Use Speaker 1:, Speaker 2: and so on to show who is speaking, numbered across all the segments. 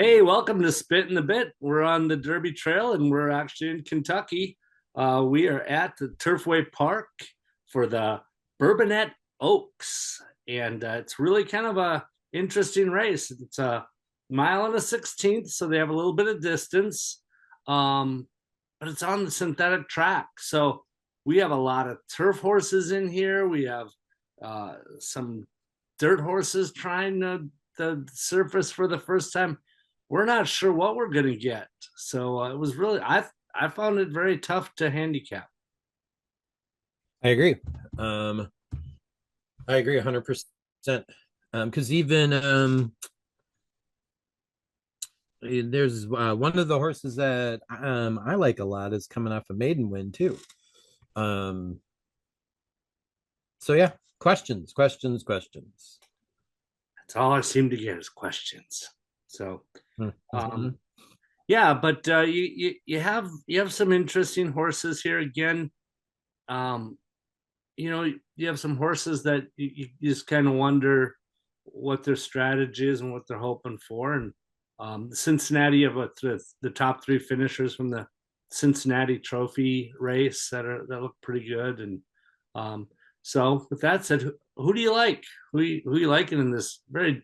Speaker 1: Hey, welcome to Spit in the Bit. We're on the Derby Trail and we're actually in Kentucky. We are at the Turfway Park for the Bourbonette Oaks, and it's really kind of a interesting race. It's a mile and a 16th, so they have a little bit of distance, but it's on the synthetic track. So we have a lot of turf horses in here. We have some dirt horses trying the surface for the first time. We're not sure what we're going to get. So it was really I found it very tough to handicap.
Speaker 2: I agree. Um, I agree 100%. Because even there's one of the horses that I like a lot is coming off a maiden win too. Um, so yeah, questions.
Speaker 1: That's all I seem to get is questions. So
Speaker 2: Mhm.
Speaker 1: um, yeah, but you have some interesting horses here again. Um, you have some horses that you just kind of wonder what their strategy is and what they're hoping for. And the Cincinnati have the top three finishers from the Cincinnati Trophy race that look pretty good. And so, with that said, who do you like? Who you liking in this very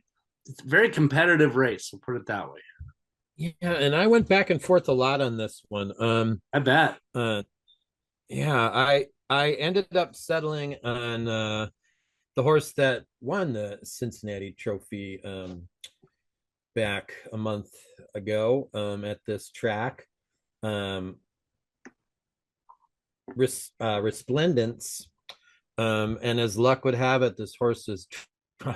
Speaker 1: competitive race? We'll put it that way.
Speaker 2: Yeah, and I went back and forth a lot on this one.
Speaker 1: I bet.
Speaker 2: Uh, yeah, I ended up settling on the horse that won the Cincinnati Trophy back a month ago at this track. Um, Resplendence. And as luck would have it, this horse is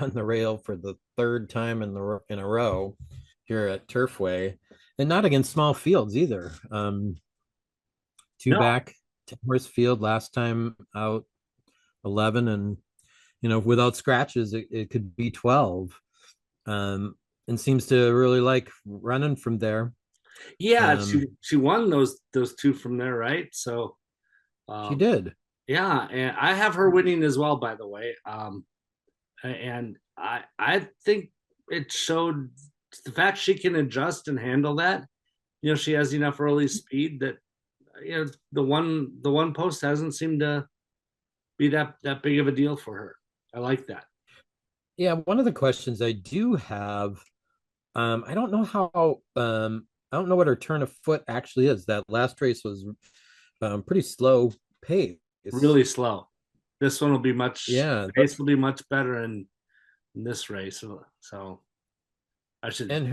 Speaker 2: on the rail for the third time in a row here at Turfway, and not against small fields either. Two
Speaker 1: No.
Speaker 2: back, 10-horse field last time out 11, and without scratches, it could be 12. Um, and seems to really like running from there.
Speaker 1: Yeah,
Speaker 2: Um,
Speaker 1: she won those two from there, right? So
Speaker 2: she
Speaker 1: um,
Speaker 2: did.
Speaker 1: yeah, and I have her winning as well, by the way. And I think it showed the fact she can adjust and handle that. She has enough early speed that the one post hasn't seemed to be that big of a deal for her. I like that.
Speaker 2: Yeah, one of the questions I do have, I don't know how, I don't know what her turn of foot actually is. That last race was pretty slow pace.
Speaker 1: Really slow. This one will be much
Speaker 2: Yeah,
Speaker 1: pace will be much better in this race. So I should.
Speaker 2: and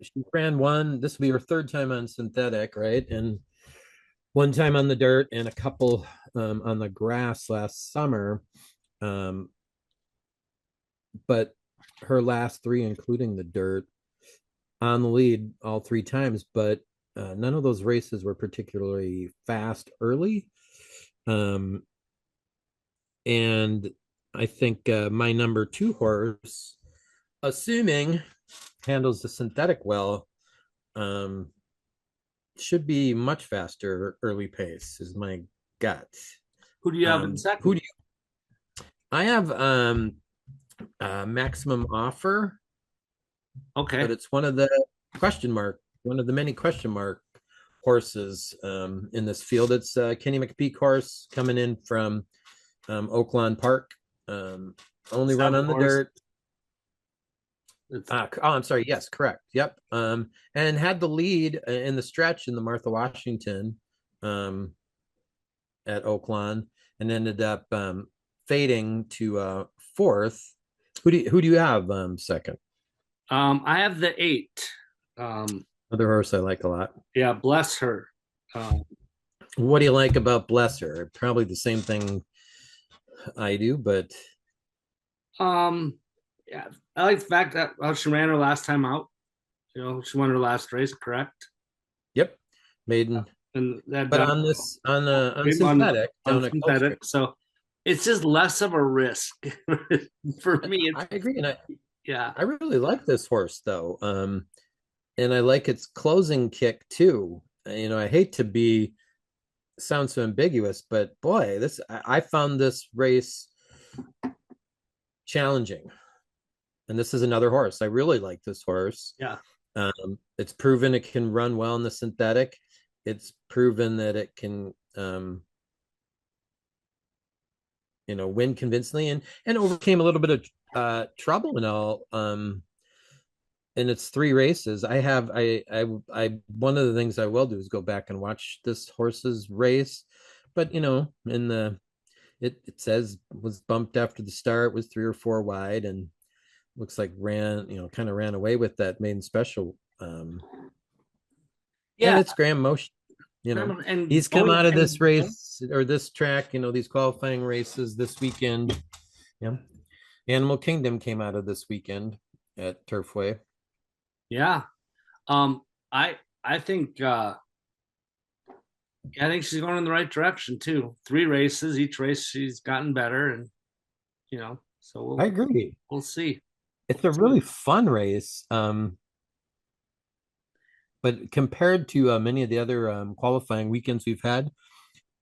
Speaker 2: she ran one. This will be her third time on synthetic, right? And one time on the dirt, and a couple on the grass last summer. Um, but her last three, including the dirt, on the lead all three times. But none of those races were particularly fast early. Um, and I think my number two horse, assuming handles the synthetic well, um, should be much faster early pace is my gut.
Speaker 1: Who do you have in
Speaker 2: Who
Speaker 1: second?
Speaker 2: do you? I have maximum offer, but
Speaker 1: Okay.
Speaker 2: it's one of the many question mark horses in this field. It's Kenny McPeak horse coming in from Oaklawn Park. Um, Only run
Speaker 1: Seven
Speaker 2: on the
Speaker 1: horse.
Speaker 2: dirt.
Speaker 1: It's
Speaker 2: I'm sorry. Yes, correct. Yep. And had the lead in the stretch in the Martha Washington um, at Oaklawn, and ended up fading to fourth. Who do you have second?
Speaker 1: I have the eight. Um,
Speaker 2: Other horse I like a lot.
Speaker 1: yeah, bless her. Um,
Speaker 2: What do you like about Blesser? Probably the same thing I do, but
Speaker 1: um, yeah, I like the fact that she ran her last time out. She won her last race, correct?
Speaker 2: yep, maiden.
Speaker 1: And that
Speaker 2: But
Speaker 1: down
Speaker 2: on
Speaker 1: on
Speaker 2: synthetic
Speaker 1: on
Speaker 2: down at Colstrip.
Speaker 1: synthetic, so it's just less of a risk for
Speaker 2: And
Speaker 1: me.
Speaker 2: I agree, and
Speaker 1: Yeah,
Speaker 2: I really like this horse though. And I like its closing kick too. I hate to be sound so ambiguous, but boy, I found this race challenging. And this is another horse. I really like this horse.
Speaker 1: yeah.
Speaker 2: It's proven it can run well in the synthetic. It's proven that it can, win convincingly, and overcame a little bit of trouble and all. In its three races, one of the things I will do is go back and watch this horse's race, but in the it says was bumped after the start, was 3 or 4 wide, and looks like kind of ran away with that maiden special. And
Speaker 1: Yeah,
Speaker 2: it's Graham Motion.
Speaker 1: and
Speaker 2: He's come
Speaker 1: going
Speaker 2: out of
Speaker 1: and
Speaker 2: this race or this track, these qualifying races this weekend. Yeah. Animal Kingdom came out of this weekend at Turfway.
Speaker 1: yeah. Um, I think I think she's going in the right direction too. 3 races, each race she's gotten better, and so
Speaker 2: I
Speaker 1: we'll
Speaker 2: agree.
Speaker 1: we'll see.
Speaker 2: It's a really fun race. But compared to many of the other qualifying weekends we've had,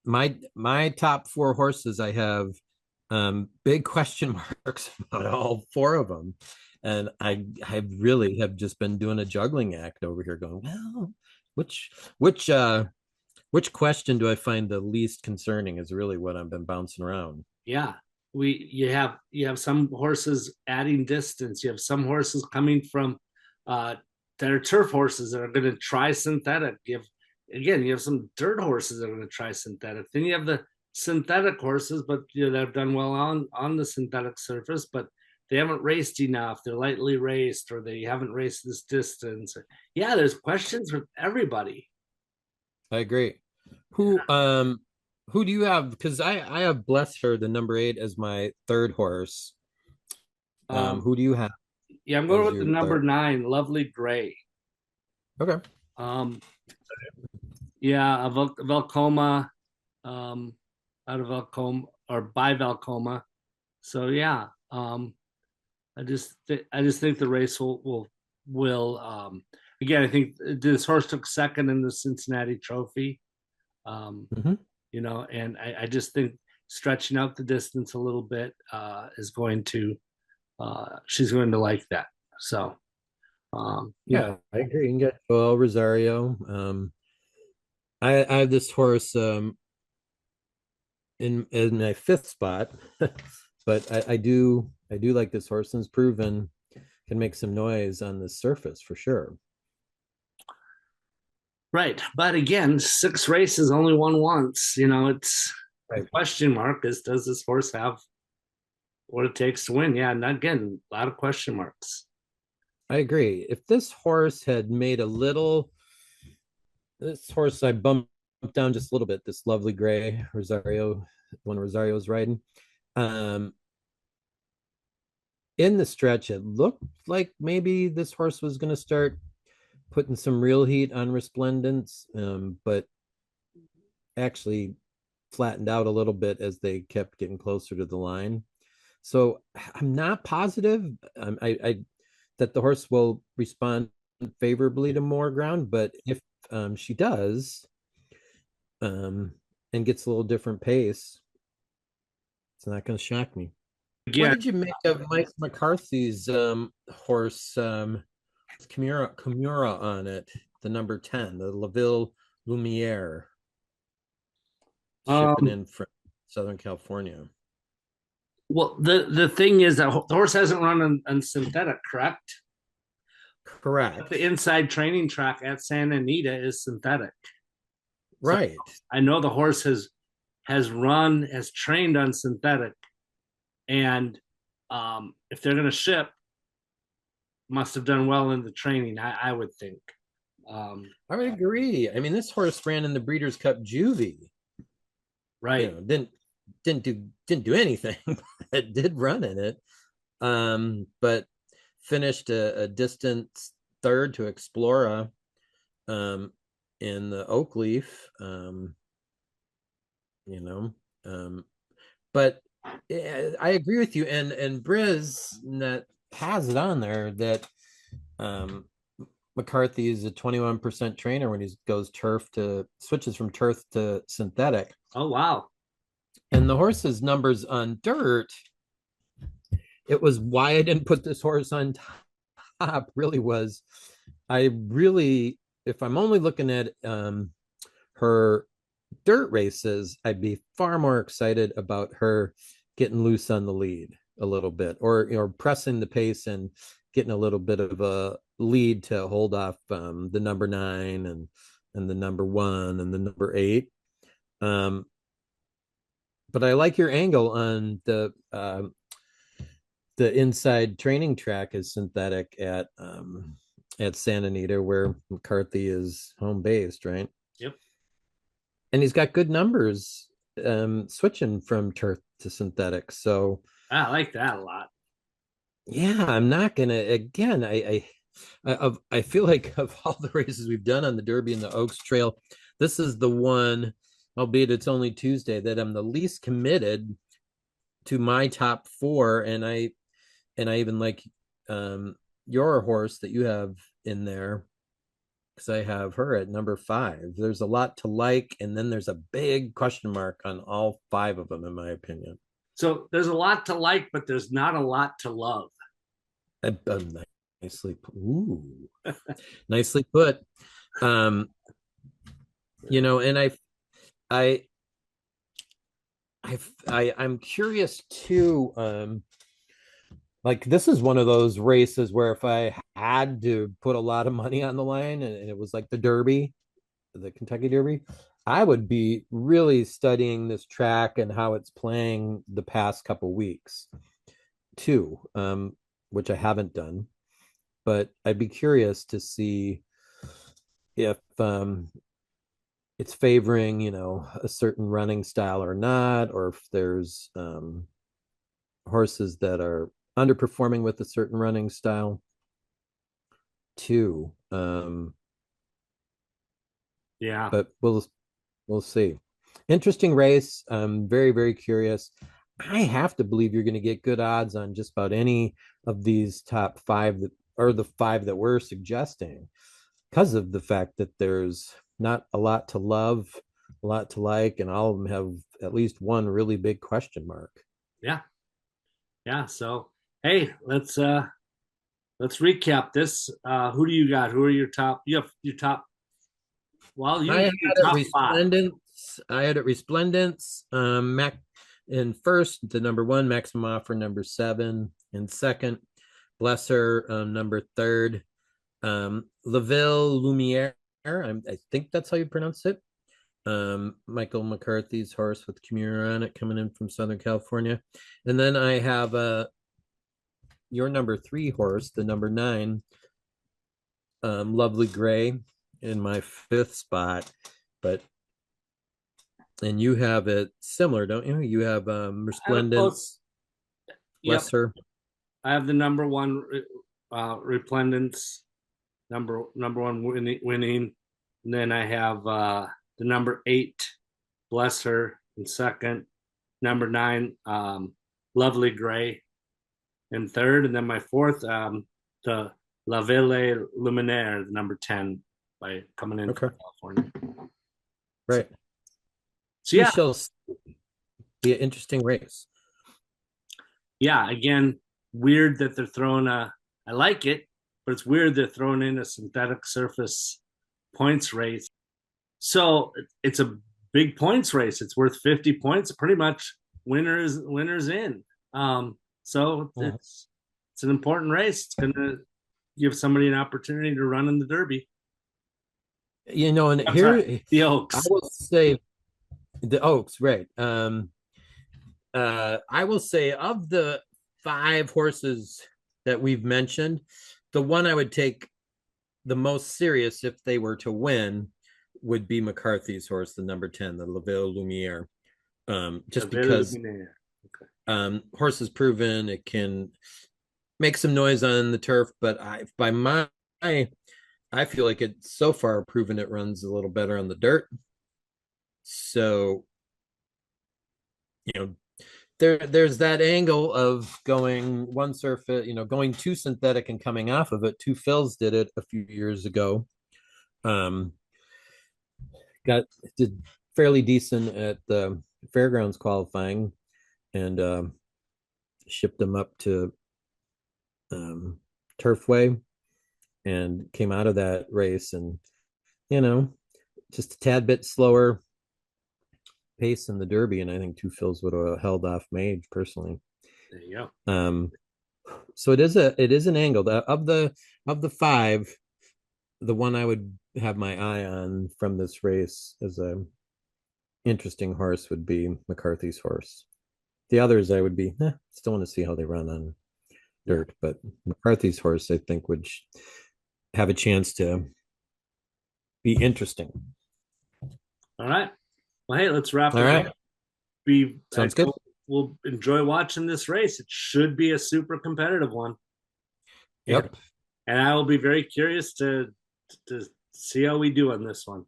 Speaker 2: my top 4 horses, I have big question marks about all 4 of them, and I really have just been doing a juggling act over here, going, well, which which uh which question do I find the least concerning is really what I've been bouncing around.
Speaker 1: Yeah, you have some horses adding distance. You have some horses coming from uh, that are turf horses that are going to try synthetic. You have some dirt horses that are going to try synthetic. Then you have the synthetic horses, but that have done well on the synthetic surface, but they haven't raced enough. They're lightly raced, or they haven't raced this distance. Yeah, there's questions with everybody.
Speaker 2: I agree. Who um who do you have? Because I have Bless Her, the number 8, as my third horse.
Speaker 1: Um,
Speaker 2: Who do you have
Speaker 1: yeah, I'm going
Speaker 2: as
Speaker 1: with the
Speaker 2: your
Speaker 1: number
Speaker 2: third?
Speaker 1: 9, Lovely Gray.
Speaker 2: Okay.
Speaker 1: Um, yeah, a Velcoma, um, out of Velcoma or by Velcoma. So yeah, I just think the race will again. I think this horse took second in the Cincinnati Trophy. Um,
Speaker 2: Mhm.
Speaker 1: and I just think stretching out the distance a little bit is going to she's going to like that. So
Speaker 2: Yeah, I agree. You can get Joel Rosario. I have this horse in my 5th spot, but I do like this horse, and it's proven can make some noise on the surface for sure.
Speaker 1: right, but again, 6 races, only won once. It's the
Speaker 2: Right.
Speaker 1: question mark is, does this horse have what it takes to win? Yeah, and again, a lot of question marks.
Speaker 2: I agree. If this horse had made a little, this horse I bumped down just a little bit, this Lovely Gray Rosario, when Rosario was riding. Um, in the stretch, it looked like maybe this horse was going to start putting some real heat on Resplendence, but actually flattened out a little bit as they kept getting closer to the line. So I'm not positive that the horse will respond favorably to more ground, but if she does, um, and gets a little different pace, it's not going to shock me. What
Speaker 1: Again,
Speaker 2: did you make of Mike McCarthy's horse, Kimura on it, the number 10, the LaVille Lumiere, shipping
Speaker 1: um,
Speaker 2: in from Southern California?
Speaker 1: well, the thing is that the horse hasn't run on synthetic, correct? But
Speaker 2: Correct.
Speaker 1: the inside training track at Santa Anita is synthetic. So
Speaker 2: Right.
Speaker 1: I know the horse has trained on synthetic, and if they're going to ship, must have done well in the training. I would think. Um,
Speaker 2: I would agree. I mean, this horse ran in the Breeders' Cup Juvie.
Speaker 1: right.
Speaker 2: Didn't do anything. It did run in it, but finished a distant third to Explora, um, in the Oak Leaf. You know, um, but I agree with you. And Briz that has it on there that um, McCarthy is a 21% trainer when he goes switches from turf to synthetic.
Speaker 1: Oh wow.
Speaker 2: And the horse's numbers on dirt, it was why I didn't put this horse on top, really was I really, if I'm only looking at her dirt races, I'd be far more excited about her getting loose on the lead a little bit, or pressing the pace and getting a little bit of a lead to hold off the number 9 and the number 1 and the number 8. Um, but I like your angle on the inside training track is synthetic at Santa Anita, where McCarthy is home based, right?
Speaker 1: Yep.
Speaker 2: And he's got good numbers switching from turf to synthetic. So
Speaker 1: I like that a lot.
Speaker 2: yeah, I'm not gonna again. I feel like of all the races we've done on the Derby and the Oaks Trail, this is the one, albeit it's only Tuesday, that I'm the least committed to my top four. And I even like your horse that you have in there, because I have her at number 5. There's a lot to like, and then there's a big question mark on all 5 of them, in my opinion.
Speaker 1: So there's a lot to like, but there's not a lot to love.
Speaker 2: Nicely, ooh, nicely put. Um, and I, I'm curious too. Like this is one of those races where if I had to put a lot of money on the line, and it was like the Derby, the Kentucky Derby, I would be really studying this track and how it's playing the past couple weeks too, which I haven't done. But I'd be curious to see if it's favoring, a certain running style or not, or if there's horses that are underperforming with a certain running style too.
Speaker 1: Yeah.
Speaker 2: But we'll see. Interesting race. I'm very, very curious. I have to believe you're going to get good odds on just about any of these top 5 that are the 5 that we're suggesting, because of the fact that there's not a lot to love, a lot to like, and all of them have at least one really big question mark.
Speaker 1: Yeah. Yeah. So hey, let's recap this. Who do you got? Who are your top? You have your top. Well, you
Speaker 2: I
Speaker 1: got
Speaker 2: had
Speaker 1: your
Speaker 2: it
Speaker 1: top 5.
Speaker 2: Resplendence. I had it Resplendence. Mac in first, the number 1, Maximum Offer, number 7. In second, Blesser, number 3rd. Laville Lumiere, I think that's how you pronounce it. Michael McCarthy's horse with Commuter on it, coming in from Southern California. And then I have your number 3 horse, the number 9, Lovely Gray, in my 5th spot. But and you have it similar, don't you? You have
Speaker 1: I have it close.
Speaker 2: Resplendence,
Speaker 1: Yep.
Speaker 2: Lesser.
Speaker 1: I have the number 1 Resplendence, number 1 winning. And then I have the number 8 Bless Her in second, number 9 Lovely Gray in third, and then my fourth the La Ville Luminaire, the number 10 by coming in
Speaker 2: Okay.
Speaker 1: from California.
Speaker 2: Right.
Speaker 1: So
Speaker 2: We
Speaker 1: yeah,
Speaker 2: shall be an interesting race.
Speaker 1: yeah. Again, weird that they're throwing a. I like it, but it's weird they're throwing in a synthetic surface points race. So it's a big points race. It's worth 50 points. Pretty much winners in. So
Speaker 2: Mhm.
Speaker 1: it's an important race. It's going to give somebody an opportunity to run in the Derby.
Speaker 2: And
Speaker 1: I'm sorry,
Speaker 2: here
Speaker 1: the
Speaker 2: I
Speaker 1: Oaks.
Speaker 2: will say the Oaks, right? I will say of the 5 horses that we've mentioned, the one I would take the most serious if they were to win would be McCarthy's horse, the number 10, the Laville Lumiere. Just because horse has proven it can make some noise on the turf, but I feel like it's so far proven it runs a little better on the dirt. So, you know, there's that angle of going one surface, going to synthetic and coming off of it. Two Phils did it a few years ago. Um, did fairly decent at the fairgrounds qualifying, and shipped them up to Turfway and came out of that race, and you know, just a tad bit slower pace in the Derby, and I think Two Phils would have held off Mage personally.
Speaker 1: There you go.
Speaker 2: So it is an angle of the five. The one I would have my eye on from this race as a interesting horse would be McCarthy's horse. The others I would be still want to see how they run on dirt, but McCarthy's horse I think would have a chance to be interesting.
Speaker 1: All right. Well, hey, let's wrap
Speaker 2: All
Speaker 1: it
Speaker 2: right.
Speaker 1: up.
Speaker 2: Sounds good.
Speaker 1: We'll enjoy watching this race. It should be a super competitive one.
Speaker 2: Yep.
Speaker 1: And I will be very curious to see how we do on this one.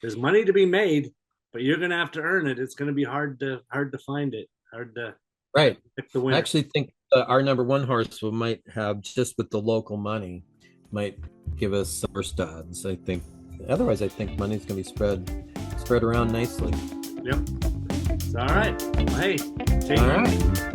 Speaker 1: There's money to be made, but you're going to have to earn it. It's going to be hard to find it. Hard to pick the winner.
Speaker 2: I actually think our number one horse might have, just with the local money, might give us some first odds. I think. Otherwise, I think money's going to be spread around nicely.
Speaker 1: Yep. All right. Well, hey, take care.